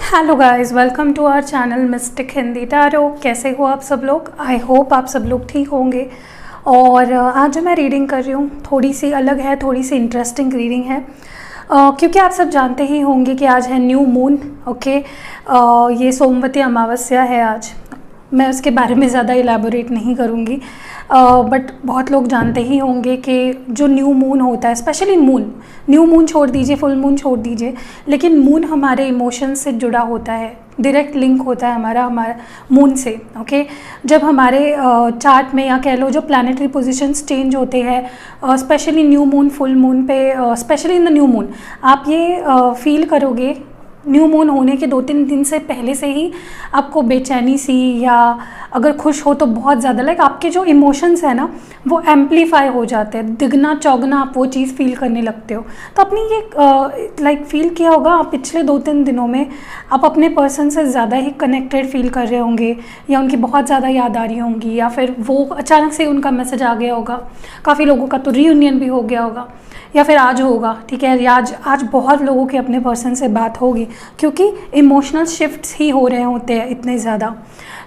Hello guys, welcome to our channel mystic Hindi tarot. कैसे हो आप सब लोग? आई होप आप सब लोग ठीक होंगे। और आज जो मैं रीडिंग कर रही हूँ थोड़ी सी अलग है, थोड़ी सी इंटरेस्टिंग रीडिंग है, क्योंकि आप सब जानते ही होंगे कि आज है न्यू मून। ओके, ये सोमवती अमावस्या है आज। मैं उसके बारे में ज़्यादा इलेबोरेट नहीं करूँगी, बट बहुत लोग जानते ही होंगे कि जो न्यू मून होता है, स्पेशली मून, न्यू मून छोड़ दीजिए, फुल मून छोड़ दीजिए, लेकिन मून हमारे इमोशंस से जुड़ा होता है, डायरेक्ट लिंक होता है हमारा मून से। ओके, जब हमारे चार्ट में या कह लो जो प्लानिटरी पोजीशंस चेंज होते हैं, specially new moon, full moon पे, specially in the new moon, आप ये फील करोगे न्यू मून होने के 2-3 दिन से पहले से ही आपको बेचैनी सी, या अगर खुश हो तो बहुत ज़्यादा, लाइक आपके जो इमोशंस है ना वो एम्पलीफाई हो जाते हैं, दिगना चौगना आप वो चीज़ फील करने लगते हो। तो आपने ये लाइक फील किया होगा, आप पिछले 2-3 दिनों में आप अपने पर्सन से ज़्यादा ही कनेक्टेड फील कर रहे होंगे, या उनकी बहुत ज़्यादा याद आ रही होंगी, या फिर वो अचानक से उनका मैसेज आ गया होगा। काफ़ी लोगों का तो रीयूनियन भी हो गया होगा, या फिर आज होगा, ठीक है, या आज बहुत लोगों के अपने पर्सन से बात होगी, क्योंकि इमोशनल शिफ्ट्स ही हो रहे होते हैं इतने ज़्यादा।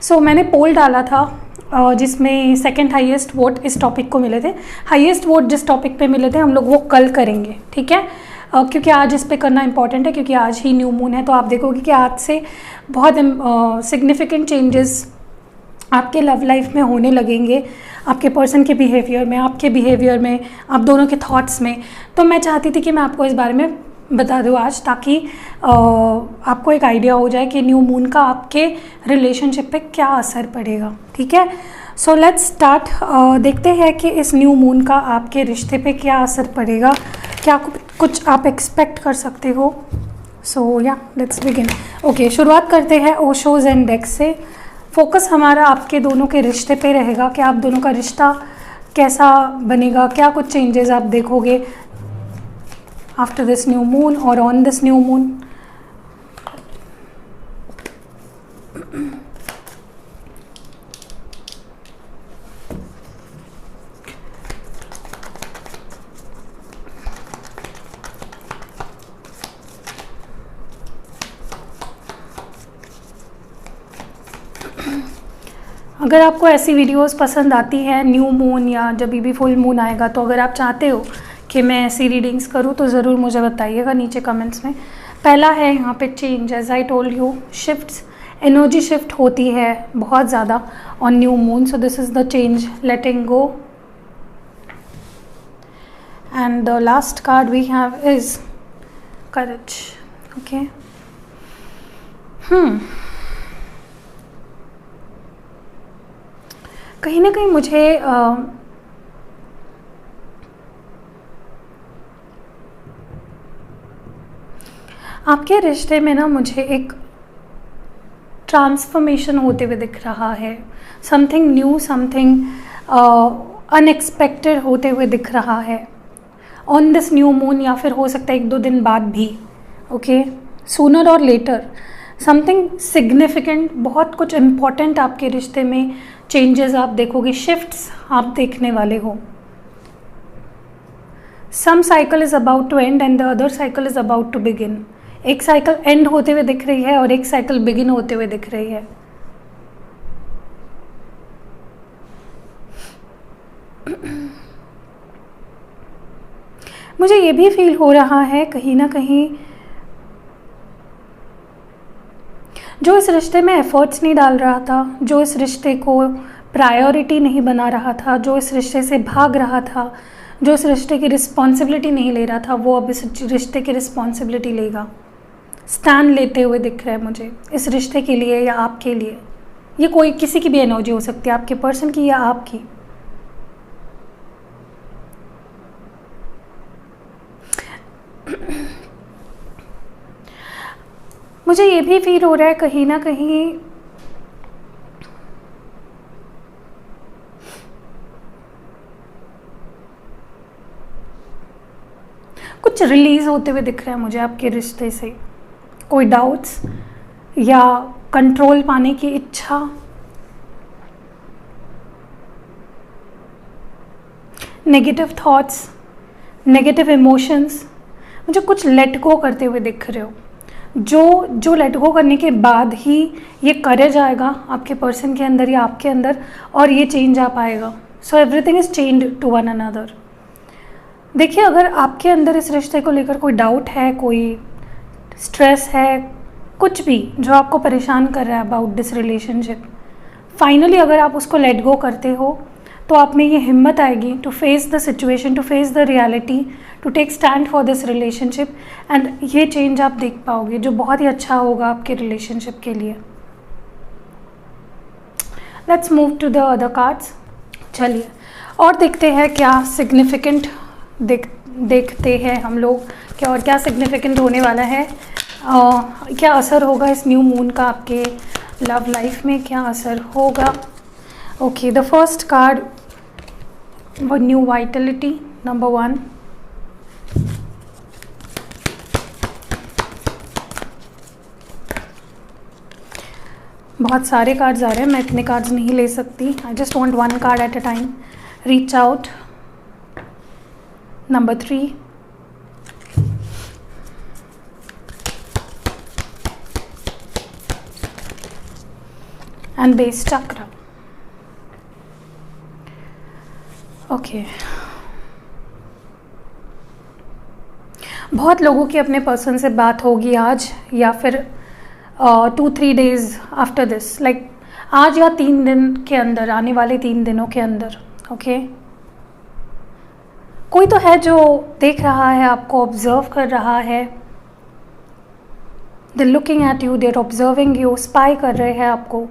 सो मैंने पोल डाला था जिसमें सेकंड हाईएस्ट वोट इस टॉपिक को मिले थे। हाईएस्ट वोट जिस टॉपिक पे मिले थे हम लोग वो कल करेंगे, ठीक है, क्योंकि आज इस पे करना इंपॉर्टेंट है, क्योंकि आज ही न्यू मून है। तो आप देखोगे कि आज से बहुत सिग्निफिकेंट चेंजेस आपके लव लाइफ में होने लगेंगे, आपके पर्सन के बिहेवियर में, आपके बिहेवियर में, आप दोनों के थॉट्स में। तो मैं चाहती थी कि मैं आपको इस बारे में बता दूँ आज, ताकि आपको एक आइडिया हो जाए कि न्यू मून का आपके रिलेशनशिप पे क्या असर पड़ेगा, ठीक है। So let's start. देखते हैं कि इस न्यू मून का आपके रिश्ते पे क्या असर पड़ेगा, क्या कुछ आप एक्सपेक्ट कर सकते हो। सो या लेट्स बिगिन। ओके, शुरुआत करते हैं ओशोज एंड डेक्स से। फोकस हमारा आपके दोनों के रिश्ते पे रहेगा कि आप दोनों का रिश्ता कैसा बनेगा, क्या कुछ चेंजेस आप देखोगे आफ्टर दिस न्यू मून और ऑन दिस न्यू मून। अगर आपको ऐसी वीडियोस पसंद आती हैं न्यू मून या जब भी फुल मून आएगा, तो अगर आप चाहते हो कि मैं ऐसी रीडिंग्स करूं तो ज़रूर मुझे बताइएगा नीचे कमेंट्स में। पहला है यहाँ पे change, as I told you, shifts, energy shift होती है बहुत ज़्यादा on new moon. So this is the change, letting go. And the last card we have is courage. Okay, कहीं ना कहीं मुझे आपके रिश्ते में ना मुझे एक ट्रांसफॉर्मेशन होते हुए दिख रहा है, समथिंग न्यू, समथिंग अनएक्सपेक्टेड होते हुए दिख रहा है ऑन दिस न्यू मून, या फिर हो सकता है 1-2 दिन बाद भी। ओके, सूनर और लेटर समथिंग सिग्निफिकेंट, बहुत कुछ इम्पॉर्टेंट आपके रिश्ते में चेंजेस आप देखोगे, शिफ्ट्स आप देखने वाले हो। Some cycle is about to end and the other cycle is about to begin. एक साइकिल एंड होते हुए दिख रही है और एक साइकिल बिगिन होते हुए दिख रही है। मुझे ये भी फील हो रहा है कहीं ना कहीं जो इस रिश्ते में एफर्ट्स नहीं डाल रहा था, जो इस रिश्ते को प्रायोरिटी नहीं बना रहा था, जो इस रिश्ते से भाग रहा था, जो इस रिश्ते की रिस्पॉन्सिबिलिटी नहीं ले रहा था, वो अब इस रिश्ते की रिस्पॉन्सिबिलिटी लेगा, स्टैंड लेते हुए दिख रहा है मुझे इस रिश्ते के लिए या आपके लिए। ये कोई किसी की भी एनर्जी हो सकती है, आपके पर्सन की या आपकी। मुझे ये भी फील हो रहा है कहीं ना कहीं कुछ रिलीज होते हुए दिख रहा है मुझे आपके रिश्ते से, कोई डाउट्स या कंट्रोल पाने की इच्छा, नेगेटिव थॉट्स, नेगेटिव इमोशंस, मुझे कुछ लेट गो करते हुए दिख रहे हो। जो लेट गो करने के बाद ही ये करेज आएगा आपके पर्सन के अंदर या आपके अंदर, और ये चेंज आ पाएगा. So everything is changed to one another. देखिए, अगर आपके अंदर इस रिश्ते को लेकर कोई डाउट है, कोई स्ट्रेस है, कुछ भी जो आपको परेशान कर रहा है अबाउट दिस रिलेशनशिप, फाइनली अगर आप उसको लेट गो करते हो तो आप में ये हिम्मत आएगी to face the situation, to face the reality, to take stand for this relationship, and ये चेंज आप देख पाओगे जो बहुत ही अच्छा होगा आपके रिलेशनशिप के लिए. Let's move to the other cards. चलिए और देखते हैं क्या सिग्निफिकेंट देखते हैं हम लोग, क्या और क्या सिग्निफिकेंट होने वाला है, क्या असर होगा इस न्यू मून का आपके लव लाइफ में, क्या असर होगा. ओके, द फर्स्ट कार्ड वो न्यू वाइटलिटी नंबर 1. बहुत सारे कार्ड्स आ रहे हैं, मैं इतने कार्ड्स नहीं ले सकती. I just want one card at a time. Reach out number 3. And base चक्र. ओके, बहुत लोगों की अपने पर्सन से बात होगी आज या फिर 2-3 डेज आफ्टर दिस, लाइक आज या 3 दिन के अंदर, आने वाले 3 दिनों के अंदर. ओके, कोई तो है जो देख रहा है आपको, ऑब्जर्व कर रहा है. They looking at you, there observing you, spy कर रहे हैं आपको.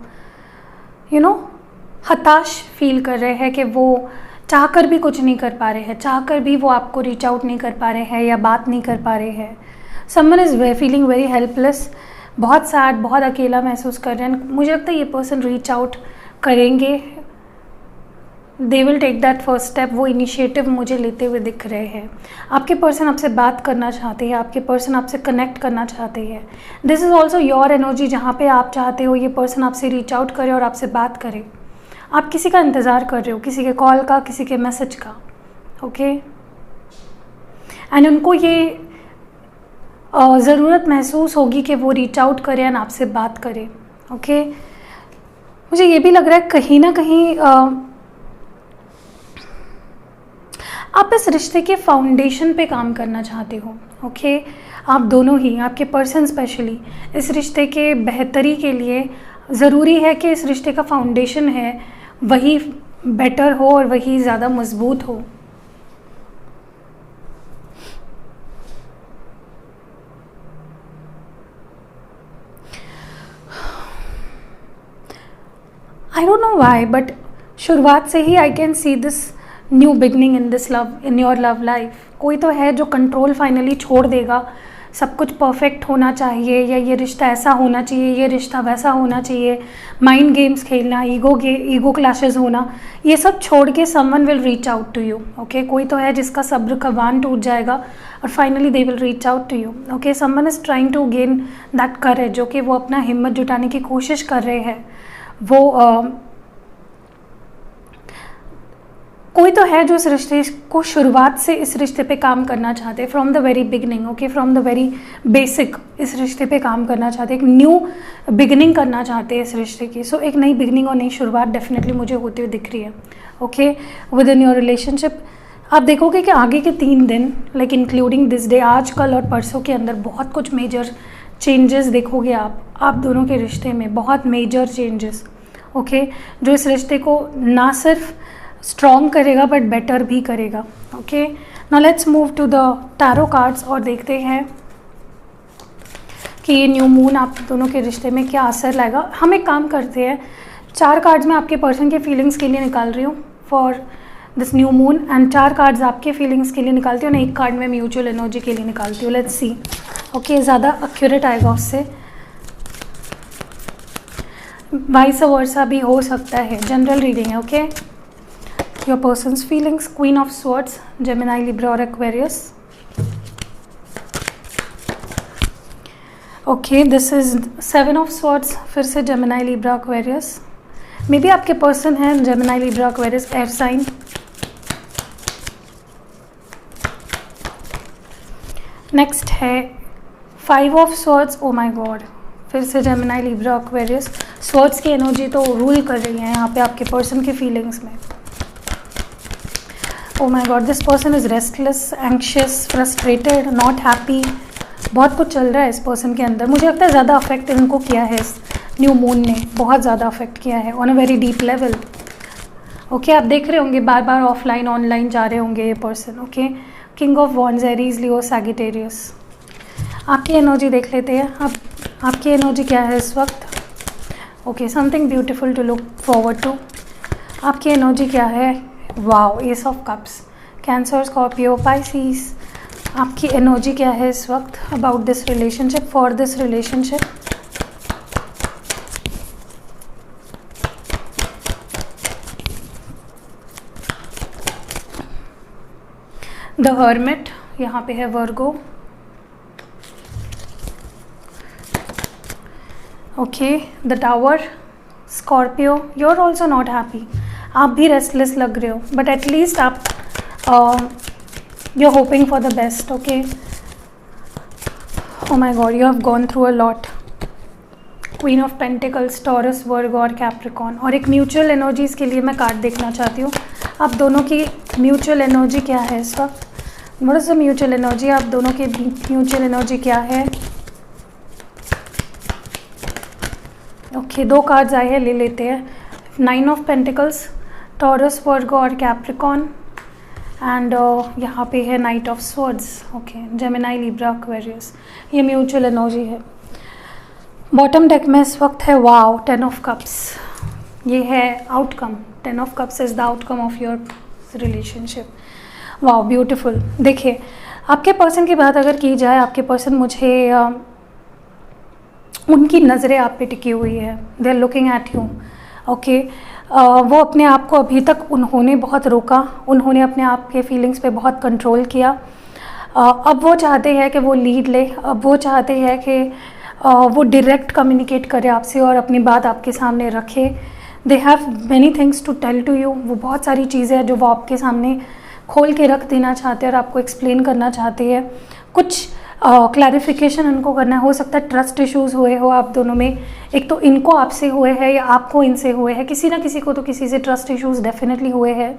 यू नो, हताश फील कर रहे हैं कि वो चाहकर भी कुछ नहीं कर पा रहे हैं, चाहकर भी वो आपको रीच आउट नहीं कर पा रहे हैं या बात नहीं कर पा रहे हैं. Someone is feeling very helpless, बहुत सैड, बहुत अकेला महसूस कर रहे हैं. मुझे लगता है ये पर्सन रीच आउट करेंगे, they will take that first step. वो इनिशिएटिव मुझे लेते हुए दिख रहे हैं. आपके पर्सन आपसे बात करना चाहते हैं, आपके पर्सन आपसे कनेक्ट करना चाहते हैं. This is also your energy, जहाँ पे आप चाहते हो ये पर्सन आपसे रीच आउट करे और आपसे बात करे. आप किसी का इंतज़ार कर रहे हो, किसी के कॉल का, किसी के मैसेज का. ओके, एंड उनको ये ज़रूरत महसूस होगी कि वो रीच आउट करें एंड आपसे बात करें. ओके, मुझे ये भी लग रहा है कहीं ना कहीं आप इस रिश्ते के फाउंडेशन पे काम करना चाहते हो. ओके, आप दोनों ही, आपके पर्सन स्पेशली, इस रिश्ते के बेहतरी के लिए ज़रूरी है कि इस रिश्ते का फाउंडेशन है वही बेटर हो और वही ज़्यादा मजबूत हो. I don't know why, but शुरुआत से ही I can see this new beginning in this love, in your love life. कोई तो है जो कंट्रोल फाइनली छोड़ देगा. सब कुछ परफेक्ट होना चाहिए, या ये रिश्ता ऐसा होना चाहिए, ये रिश्ता वैसा होना चाहिए, माइंड गेम्स खेलना, ईगो क्लैशेस होना, ये सब छोड़ के someone will reach out to you. Okay, कोई तो है जिसका सब्र का बांध टूट जाएगा और finally they will reach out to you. Okay, someone is trying to gain that courage, जो कि वो अपना हिम्मत जुटाने की कोशिश कर रहे हैं. वो कोई तो है जो इस रिश्ते को शुरुआत से इस रिश्ते पे काम करना चाहते हैं, from the very beginning. Okay, from the very basic इस रिश्ते पे काम करना चाहते हैं, एक न्यू बिगनिंग करना चाहते हैं इस रिश्ते की. सो एक नई बिगनिंग और नई शुरुआत डेफिनेटली मुझे होती हुई दिख रही है. Okay, with in your relationship आप देखोगे कि आगे के 3 दिन, लाइक इंक्लूडिंग दिस डे, आज, कल और परसों के अंदर बहुत कुछ मेजर चेंजेस देखोगे आप दोनों के रिश्ते में, बहुत मेजर चेंजेस. ओके, जो इस रिश्ते को ना सिर्फ स्ट्रॉन्ग करेगा बट बेटर भी करेगा. Okay, now let's move to the tarot cards और देखते हैं कि ये न्यू मून आप दोनों के रिश्ते में क्या असर लाएगा. हम एक काम करते हैं, 4 कार्ड्स मैं आपके पर्सन के फीलिंग्स के लिए निकाल रही हूँ for this new moon, and 4 cards आपके फीलिंग्स के लिए निकालती हूँ, और 1 कार्ड मैं म्यूचुअल एनर्जी के लिए निकालती हूँ. Let's see. ओके, ज़्यादा एक्यूरेट आएगा उससे, वाइस वर्सा भी हो सकता है, जनरल रीडिंग है. Okay, your person's feelings, Queen of Swords, Gemini, Libra और Aquarius. Okay, this is 7 of Swords, फिर से Gemini, Libra, Aquarius. Maybe आपके पर्सन है Gemini, Libra, Aquarius, air sign. Next है 5 of swords, oh my God, फिर से Gemini, Libra, Aquarius. Swords की energy तो रूल कर रही है यहाँ पे आपके पर्सन की फीलिंग्स में। ओ my God, this person is restless, anxious, frustrated, not happy. बहुत कुछ चल रहा है इस पर्सन के अंदर। मुझे लगता है ज़्यादा अफेक्ट इनको किया है इस न्यू मून ने, बहुत ज़्यादा अफेक्ट किया है on a very deep level. Okay, आप देख रहे होंगे बार बार ऑफलाइन ऑनलाइन जा रहे होंगे ये person. Okay, king of wands, Aries, Leo, Sagittarius. आपकी एनर्जी देख लेते हैं। अब आपकी एनर्जी क्या है इस वक्त? Okay, something beautiful to look forward to. आपकी एनर्जी क्या है? Wow, ace of cups, Cancer, Scorpio, Pisces. आपकी एनर्जी क्या है इस वक्त about this relationship, for this relationship? The hermit, यहाँ पे है Virgo. Okay, the tower, Scorpio, you are also not happy. आप भी रेस्टलेस लग रहे हो, बट एटलीस्ट आप you are hoping for the best. Okay, oh my God, you have gone through a lot. Queen of pentacles, Taurus, Virgo और Capricorn. और एक mutual energies के लिए मैं कार्ड देखना चाहती हूँ। आप दोनों की म्यूचुअल एनर्जी क्या है इस वक्त? What is the mutual energy? आप दोनों की म्यूचुअल एनर्जी क्या है? ओके, दो कार्ड्स आए हैं, ले लेते हैं। 9 ऑफ पेंटिकल्स, टॉरस, वर्गो और कैप्रिकॉन। एंड यहाँ पे है night of swords. Okay, Gemini, Libra, Aquarius. ये म्यूचुअल एनर्जी है। बॉटम डेक में इस वक्त है वाओ, 10 ऑफ कप्स। ये है outcome. 10 of cups is the outcome of your relationship. Wow, beautiful. देखिए, आपके पर्सन की बात अगर की जाए, आपके पर्सन मुझे उनकी नज़रें आप पे टिकी हुई है। They are looking at you. Okay, वो अपने आप को अभी तक उन्होंने बहुत रोका, उन्होंने अपने आप के फीलिंग्स पे बहुत कंट्रोल किया। अब वो चाहते हैं कि वो लीड ले। अब वो चाहते हैं कि वो डायरेक्ट कम्युनिकेट करे आपसे और अपनी बात आपके सामने रखे। They have many things to tell to you. वो बहुत सारी चीज़ें हैं जो वो आपके सामने खोल के रख देना चाहते हैं और आपको एक्सप्लेन करना चाहते हैं। कुछ क्लैरिफिकेशन उनको करना है। हो सकता है ट्रस्ट इश्यूज़ हुए हो आप दोनों में। एक तो इनको आपसे हुए हैं या आपको इनसे हुए हैं। किसी ना किसी को तो किसी से ट्रस्ट इश्यूज़ डेफिनेटली हुए हैं।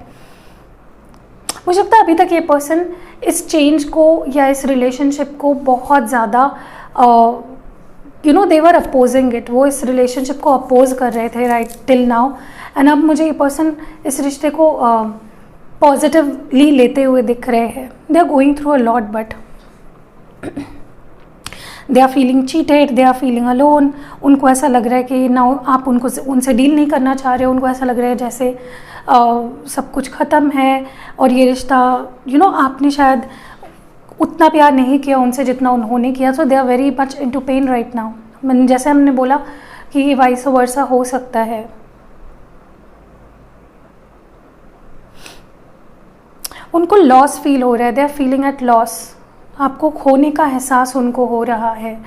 मुझे लगता है अभी तक ये पर्सन इस चेंज को या इस रिलेशनशिप को बहुत ज़्यादा दे वर अपोजिंग इट। वो इस रिलेशनशिप को अपोज कर रहे थे राइट टिल नाउ। एंड अब मुझे ये पर्सन इस रिश्ते को पॉजिटिवली लेते हुए दिख रहे हैं। They are going through a lot but they are feeling cheated, they are feeling alone. उनको ऐसा लग रहा है कि ना आप उनसे डील नहीं करना चाह रहे हो। उनको ऐसा लग रहा है जैसे सब कुछ ख़त्म है और ये रिश्ता आपने शायद उतना प्यार नहीं किया उनसे जितना उन्होंने किया। So they are very much into pain right now. जैसे हमने बोला कि ये वाइस वर्सा हो सकता है। उनको लॉस फील हो रहा है। They are feeling at loss. आपको खोने का एहसास उनको हो रहा है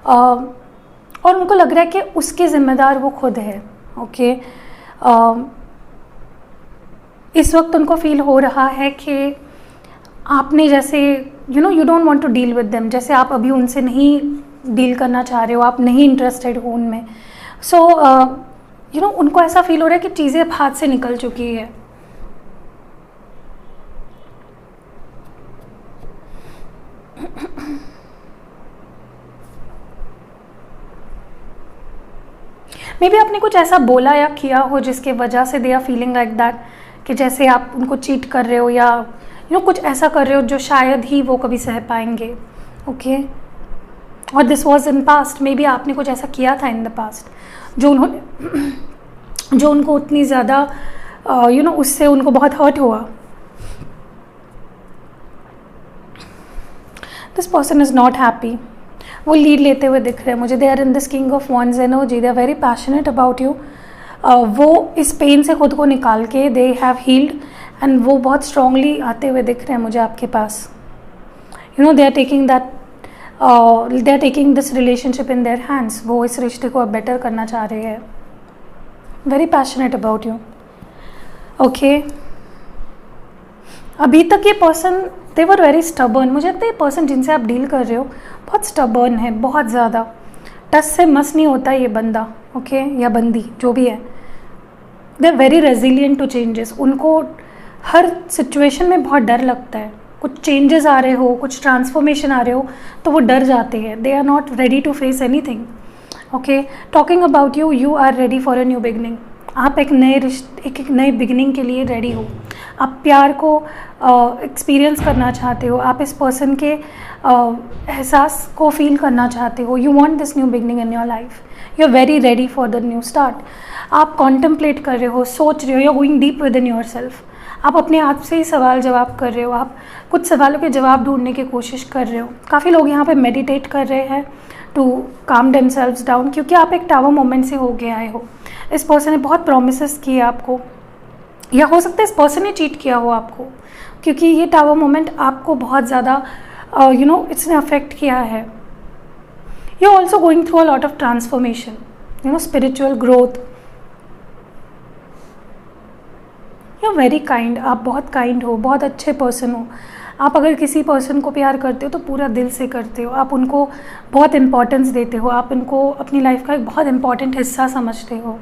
और उनको लग रहा है कि उसके ज़िम्मेदार वो खुद है। ओके, इस वक्त उनको फील हो रहा है कि आपने जैसे you don't want to deal with them. जैसे आप अभी उनसे नहीं डील करना चाह रहे हो, आप नहीं इंटरेस्टेड हो उनमें। सो उनको ऐसा फील हो रहा है कि चीज़ें अब हाथ से निकल चुकी है। मे बी आपने कुछ ऐसा बोला या किया हो जिसके वजह से they are feeling like that, कि जैसे आप उनको चीट कर रहे हो या कुछ ऐसा कर रहे हो जो शायद ही वो कभी सह पाएंगे। ओके, और this was in past. May be आपने कुछ ऐसा किया था इन द पास्ट जो उनको उतनी ज़्यादा उससे उनको बहुत हर्ट हुआ। This person is not happy. वो लीड लेते हुए दिख रहे हैं मुझे। They are in this King of Wands energy. They are very passionate about you. वो इस पेन से खुद को निकाल के दे हैव हील्ड एंड वो बहुत स्ट्रांगली आते हुए दिख रहे हैं मुझे आपके पास। They are taking this relationship in their hands. वो इस रिश्ते को अब बेटर करना चाह रहे हैं। Very passionate about you. Okay, अभी तक ये person they were very stubborn. मुझे लगता है ये पर्सन जिनसे आप डील कर रहे हो बहुत स्टबर्न है, बहुत ज़्यादा, टस से मस नहीं होता ये बंदा, ओके, या बंदी, जो भी है। They are very resilient to changes. उनको हर सिचुएशन में बहुत डर लगता है, कुछ चेंजेस आ रहे हो, कुछ ट्रांसफॉर्मेशन आ रहे हो तो वो डर जाते हैं। They are not ready to face anything, okay. Talking about you, you are ready for a new beginning. आप एक नए बिगनिंग के लिए रेडी हो। आप प्यार को एक्सपीरियंस करना चाहते हो, आप इस पर्सन के एहसास को फील करना चाहते हो। You want this new beginning in your life, you are very ready for the new start. आप कॉन्टम्पलेट कर रहे हो, सोच रहे हो, you are going deep within yourself. आप अपने आप से ही सवाल जवाब कर रहे हो, आप कुछ सवालों के जवाब ढूंढने की कोशिश कर रहे हो। काफ़ी लोग यहाँ पे मेडिटेट कर रहे हैं टू काम देमसेल्व्स डाउन, क्योंकि आप एक टावर मोमेंट से होके आए हो। इस पर्सन ने बहुत प्रोमिसेस किए आपको, या हो सकता है इस पर्सन ने चीट किया हो आपको, क्योंकि ये टावर मोमेंट आपको बहुत ज़्यादा इसने अफेक्ट किया है। You are also going through a lot of transformation, spiritual growth. You are very kind, आप बहुत काइंड हो, बहुत अच्छे पर्सन हो। आप अगर किसी पर्सन को प्यार करते हो तो पूरा दिल से करते हो, आप उनको बहुत इंपॉर्टेंस देते हो, आप उनको अपनी लाइफ का एक बहुत इंपॉर्टेंट हिस्सा समझते हो,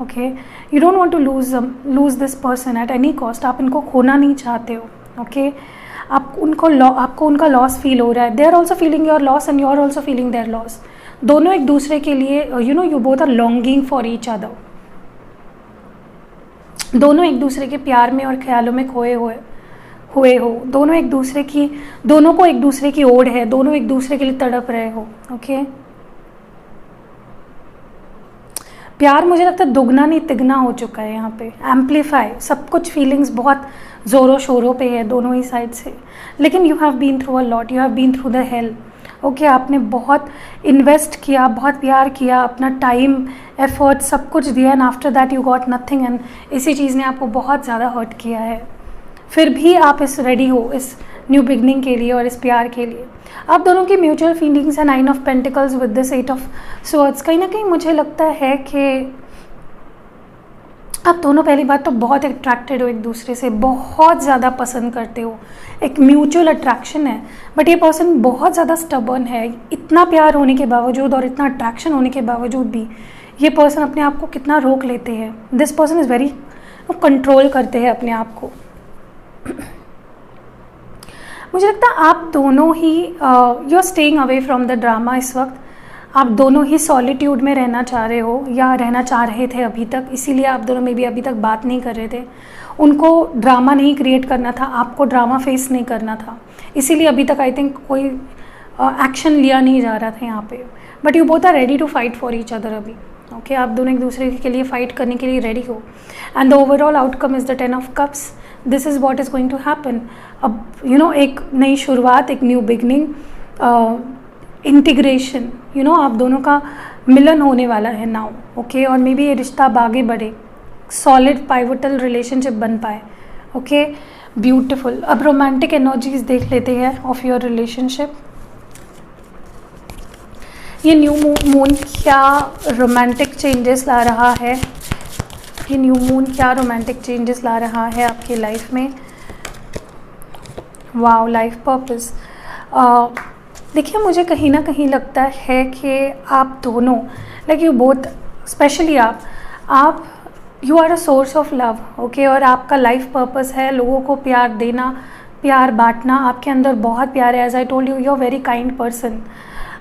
okay. You don't want to lose this person at any cost. आप इनको खोना नहीं चाहते हो, ओके। आपको उनका लॉस फील हो रहा है। They are also feeling your loss and you are also feeling their loss. दोनों एक दूसरे के लिए you both are longing for each other. दोनों एक दूसरे के प्यार में और ख्यालों में खोए हुए हो। दोनों को एक दूसरे की ओर है, दोनों एक दूसरे के लिए तड़प रहे हो, ओके। प्यार मुझे लगता है दुगना नहीं तिगना हो चुका है यहाँ पे, एम्पलीफाई, सब कुछ फीलिंग्स बहुत ज़ोरों शोरों पे है दोनों ही साइड से। लेकिन you have been through a lot, you have been through the hell, okay. आपने बहुत इन्वेस्ट किया, बहुत प्यार किया, अपना टाइम, एफर्ट, सब कुछ दिया, and after that you got nothing, and इसी चीज़ ने आपको बहुत ज़्यादा हर्ट किया है। फिर भी आप रेडी हो इस न्यू बिगनिंग के लिए और इस प्यार के लिए। आप दोनों की म्यूचुअल फीलिंग्स है 9 of pentacles with this 8 of swords. कहीं ना कहीं मुझे लगता है कि आप दोनों पहली बात तो बहुत अट्रैक्टेड हो एक दूसरे से, बहुत ज़्यादा पसंद करते हो, एक म्यूचुअल अट्रैक्शन है। बट ये पर्सन बहुत ज़्यादा स्टबर्न है। इतना प्यार होने के बावजूद और इतना अट्रैक्शन होने के बावजूद भी ये पर्सन अपने आप को कितना रोक लेते हैं। This person is very control करते हैं अपने आप को। मुझे लगता है आप दोनों ही you are staying away from the drama. इस वक्त आप दोनों ही सॉलिट्यूड में रहना चाह रहे हो या रहना चाह रहे थे अभी तक, इसीलिए आप दोनों में भी अभी तक बात नहीं कर रहे थे। उनको ड्रामा नहीं क्रिएट करना था, आपको ड्रामा फेस नहीं करना था, इसीलिए अभी तक आई थिंक कोई एक्शन लिया नहीं जा रहा था यहाँ पे। But you both are ready to fight for each other अभी, ओके। आप दोनों एक दूसरे के लिए फाइट करने के लिए रेडी हो, and the overall outcome is the 10 of cups. This is what is going to happen. अब एक नई शुरुआत, एक न्यू बिगनिंग, इंटीग्रेशन, आप दोनों का मिलन होने वाला है नाउ, ओके। और मे बी ये रिश्ता अब आगे बढ़े, सॉलिड पाइवोटल रिलेशनशिप बन पाए, ओके। ब्यूटिफुल। अब रोमांटिक एनर्जीज देख लेते हैं ऑफ योर रिलेशनशिप। ये न्यू मून क्या रोमांटिक चेंजेस ला रहा है, ये न्यू मून क्या रोमांटिक चेंजेस ला रहा है आपकी लाइफ में। Wow, life purpose. देखिए, मुझे कहीं ना कहीं लगता है कि आप दोनों, लाइक यू बोथ, स्पेशली आप you are a source of love, okay. और आपका लाइफ पर्पस है लोगों को प्यार देना, प्यार बांटना। आपके अंदर बहुत प्यार है, as I told you are very kind person.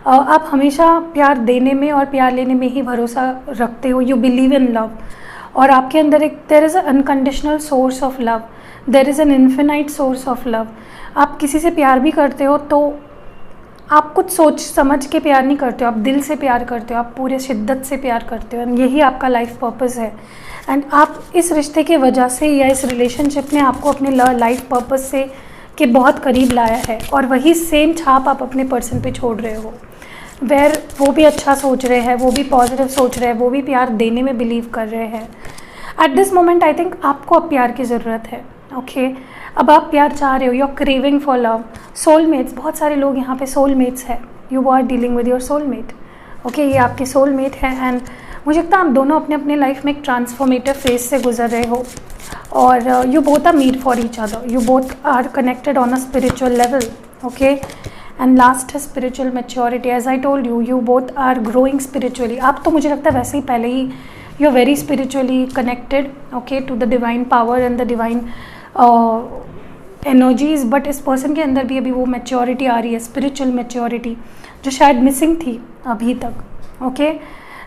आप हमेशा प्यार देने में और प्यार लेने में ही भरोसा रखते हो। यू बिलीव इन लव, और आपके अंदर एक there is a unconditional source of love, there is an infinite source of love. आप किसी से प्यार भी करते हो तो आप कुछ सोच समझ के प्यार नहीं करते हो, आप दिल से प्यार करते हो, आप पूरे शिद्दत से प्यार करते हो, एंड यही आपका लाइफ पर्पस है। एंड आप इस रिश्ते के वजह से या इस रिलेशनशिप ने आपको अपने लाइफ पर्पस से के बहुत करीब लाया है, और वही सेम छाप आप अपने पर्सन पे छोड़ रहे हो, वेर वो भी अच्छा सोच रहे हैं, वो भी पॉजिटिव सोच रहे हैं, वो भी प्यार देने में बिलीव कर रहे हैं। At this moment I think आपको अब प्यार की ज़रूरत है, ओके। अब आप प्यार चाह रहे हो, you are craving for love. Soulmates, बहुत सारे लोग यहाँ पे सोलमेट्स हैं, you are dealing with your soulmate, okay. ये आपके सोलमेट है, एंड मुझे लगता है आप दोनों अपने अपने लाइफ में एक ट्रांसफॉर्मेटिव फेज से गुजर रहे हो, और you both are made for each other, you both are connected on a spiritual level, okay. And last है spiritual maturity. As I told you, you both are growing spiritually. आप तो मुझे लगता है वैसे ही पहले ही you are very spiritually connected, okay, to the divine power and the divine energies. But इस पर्सन के अंदर भी अभी वो मैच्योरिटी आ रही है, स्पिरिचुअल मैच्योरिटी, जो शायद मिसिंग थी अभी तक. Okay,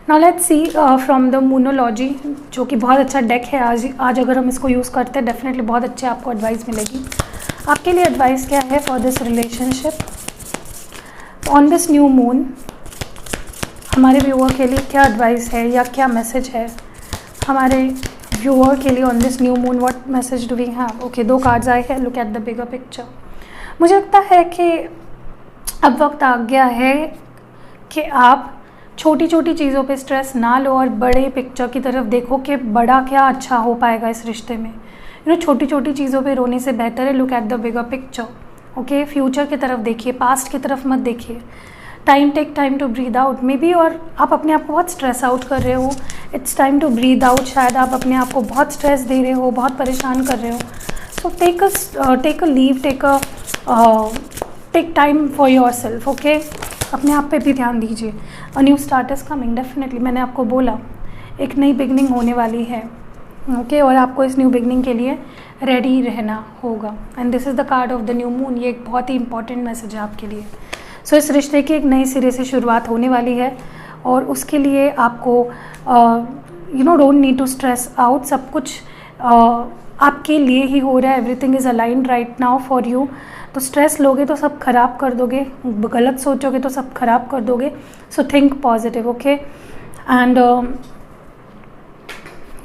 now let's see from the moonology, जो कि बहुत अच्छा डेक है. आज अगर हम इसको यूज़ करते हैं डेफिनेटली बहुत अच्छे आपको एडवाइस मिलेगी. आपके लिए एडवाइस क्या है for this relationship on this new moon? हमारे व्यूअर के लिए क्या एडवाइस है या क्या मैसेज है हमारे व्यूअर के लिए on this new moon? What message do we have? Okay, 2 cards आए हैं. Look at the bigger picture. मुझे लगता है कि अब वक्त आ गया है कि आप छोटी छोटी चीज़ों पे स्ट्रेस ना लो और बड़े पिक्चर की तरफ देखो कि बड़ा क्या अच्छा हो पाएगा इस रिश्ते में. छोटी छोटी चीज़ों पे रोने से बेहतर है look at the bigger picture. Okay, future की तरफ देखिए, पास्ट की तरफ मत देखिए. Take time to breathe out maybe. और आप अपने आप को बहुत स्ट्रेस आउट कर रहे हो, it's time to breathe out. शायद आप अपने आप को बहुत स्ट्रेस दे रहे हो, बहुत परेशान कर रहे हो. So take a leave, take time for yourself. Okay, अपने आप पे भी ध्यान दीजिए. A new start is coming definitely. मैंने आपको बोला एक नई बिगनिंग होने वाली है. ओके, और आपको इस न्यू बिगनिंग के लिए रेडी रहना होगा. And this is the card of the new moon. ये एक बहुत ही इंपॉर्टेंट मैसेज है आपके लिए. सो इस रिश्ते की एक नई सिरे से शुरुआत होने वाली है और उसके लिए आपको don't need to stress out. सब कुछ आपके लिए ही हो रहा है. Everything is aligned right now for you. तो स्ट्रेस लोगे तो सब खराब कर दोगे, गलत सोचोगे तो सब खराब कर दोगे. So think positive. Okay, and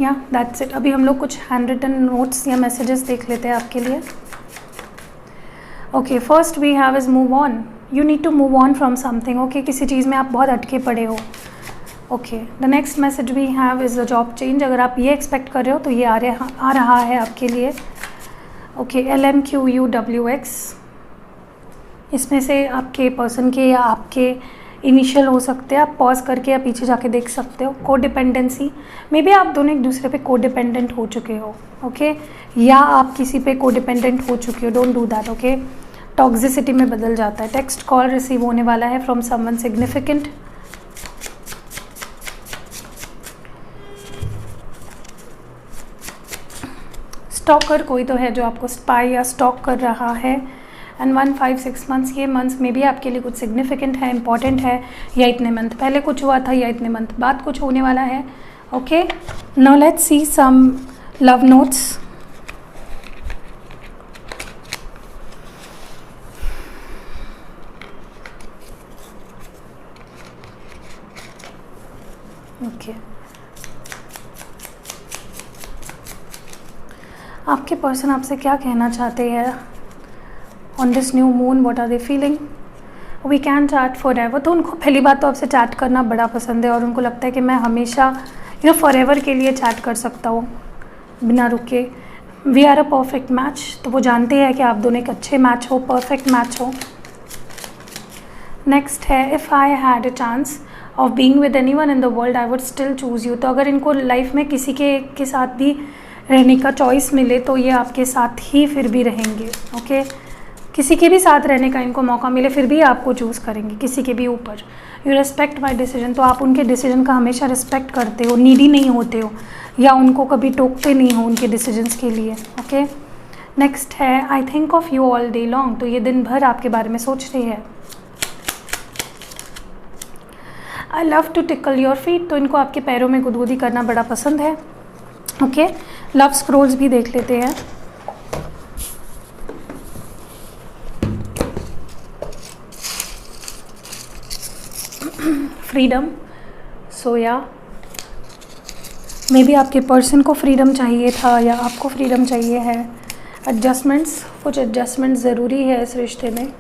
yeah that's it. अभी हम लोग कुछ हैंड रिटन नोट्स या मैसेजेस देख लेते हैं आपके लिए. Okay, first we have is move on. You need to move on from something. Okay, किसी चीज़ में आप बहुत अटके पड़े हो. Okay, the next message we have is the job change. अगर आप ये एक्सपेक्ट कर रहे हो तो ये आ रहा है आपके लिए. Okay, LMQUWX. इसमें से आपके पर्सन के या आपके इनिशियल हो सकते हैं. आप पॉज करके या पीछे जाके देख सकते हो. कोडिपेंडेंसी, मे बी आप दोनों एक दूसरे पे कोडिपेंडेंट हो चुके हो. ओके, या आप किसी पे कोडिपेंडेंट हो चुके हो. Don't do that. Okay, toxicity में बदल जाता है. टेक्स्ट कॉल रिसीव होने वाला है फ्रॉम समवन सिग्निफिकेंट. स्टॉकर कोई तो है जो आपको स्पाई या स्टॉक कर रहा है. And 1, 5, 6 months. ये मंथ्स में भी आपके लिए कुछ सिग्निफिकेंट है, इंपॉर्टेंट है, या इतने मंथ पहले कुछ हुआ था या इतने मंथ बाद कुछ होने वाला है. Okay, now let's see some love notes. Okay, आपके पर्सन आपसे क्या कहना चाहते हैं on this new moon? What are they feeling? We can chat forever. तो उनको पहली बात तो आपसे चैट करना बड़ा पसंद है और उनको लगता है कि मैं हमेशा फॉर एवर के लिए चैट कर सकता हूँ बिना रुके. We are a perfect match. तो वो जानते हैं कि आप दोनों एक अच्छे मैच हो, परफेक्ट मैच हो. नेक्स्ट है if I had a chance of being with anyone in the world I would still choose you. तो अगर इनको लाइफ में किसी के साथ भी रहने का चॉइस मिले तो ये आपके साथ ही फिर भी रहेंगे. ओके, किसी के भी साथ रहने का इनको मौका मिले फिर भी आपको चूज़ करेंगे किसी के भी ऊपर. You respect my decision. तो आप उनके डिसीजन का हमेशा रिस्पेक्ट करते हो, नीडी नहीं होते हो या उनको कभी टोकते नहीं हो उनके डिसीजंस के लिए. ओके, नेक्स्ट है I think of you all day long. तो ये दिन भर आपके बारे में सोच रही है. I love to tickle your feet. तो इनको आपके पैरों में गुदगुदी करना बड़ा पसंद है. ओके, लव स्क्रोल्स भी देख लेते हैं. फ्रीडम. सो या मे बी आपके पर्सन को फ्रीडम चाहिए था या आपको फ्रीडम चाहिए है. एडजस्टमेंट्स, कुछ एडजस्टमेंट ज़रूरी है इस रिश्ते में.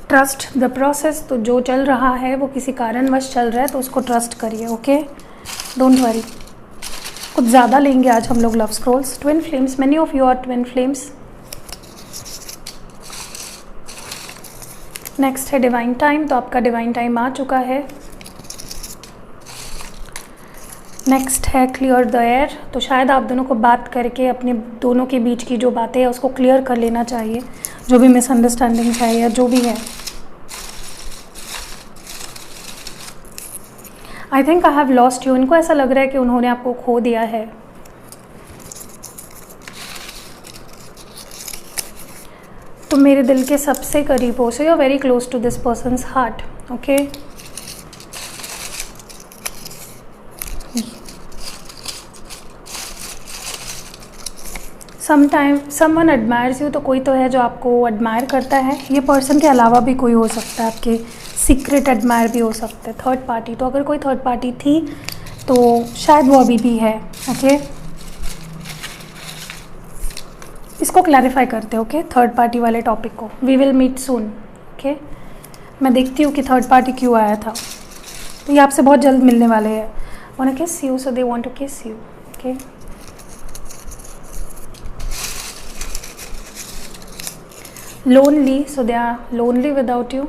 Trust the process. तो जो चल रहा है वो किसी कारणवश चल रहा है तो उसको ट्रस्ट करिए. Okay, don't worry. कुछ ज़्यादा लेंगे आज हम लोग love scrolls. Twin flames. Many of you are twin flames. Next है डिवाइन टाइम. तो आपका डिवाइन टाइम आ चुका है. नेक्स्ट है क्लियर द एयर। तो शायद आप दोनों को बात करके अपने दोनों के बीच की जो बातें हैं उसको क्लियर कर लेना चाहिए, जो भी मिसअंडरस्टैंडिंग है या जो भी है। I think I have lost you. इनको ऐसा लग रहा है कि उन्होंने आपको खो दिया है। तुम मेरे दिल के सबसे करीब हो, so you are very close to this person's heart. Okay, someone admires you. तो कोई तो है जो आपको एडमायर करता है। ये पर्सन के अलावा भी कोई हो सकता है, आपके सीक्रेट एडमायर भी हो सकते हैं, थर्ड पार्टी। तो अगर कोई थर्ड पार्टी थी तो शायद वो अभी भी है। ओके, इसको क्लैरिफाई करते हैं। ओके, थर्ड पार्टी वाले टॉपिक को। We will meet soon. Okay, मैं देखती हूँ कि थर्ड पार्टी क्यों आया था। तो ये आपसे बहुत जल्द मिलने वाले हैं। Want to kiss you, so they want to kiss you. Okay, lonely, so they are lonely without you.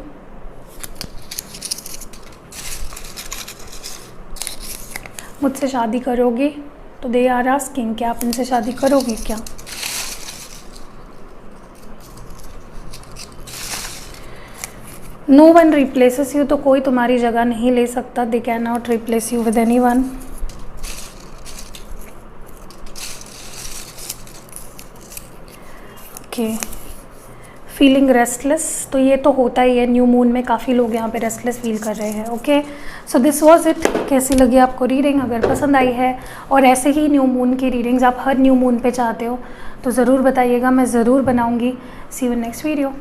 मुझसे शादी करोगे, तो दे आर आस्किंग कि आप इनसे शादी करोगे क्या। No one replaces you. तो कोई तुम्हारी जगह नहीं ले सकता। They cannot replace you with anyone. Okay, feeling restless. तो ये तो होता ही है, न्यू मून में काफ़ी लोग यहाँ पे रेस्टलेस फील कर रहे हैं। Okay, so this was it. कैसी लगी आपको रीडिंग? अगर पसंद आई है और ऐसे ही न्यू मून की रीडिंग्स आप हर न्यू मून पे चाहते हो तो ज़रूर बताइएगा, मैं ज़रूर बनाऊँगी। सी यू इन नेक्स्ट वीडियो।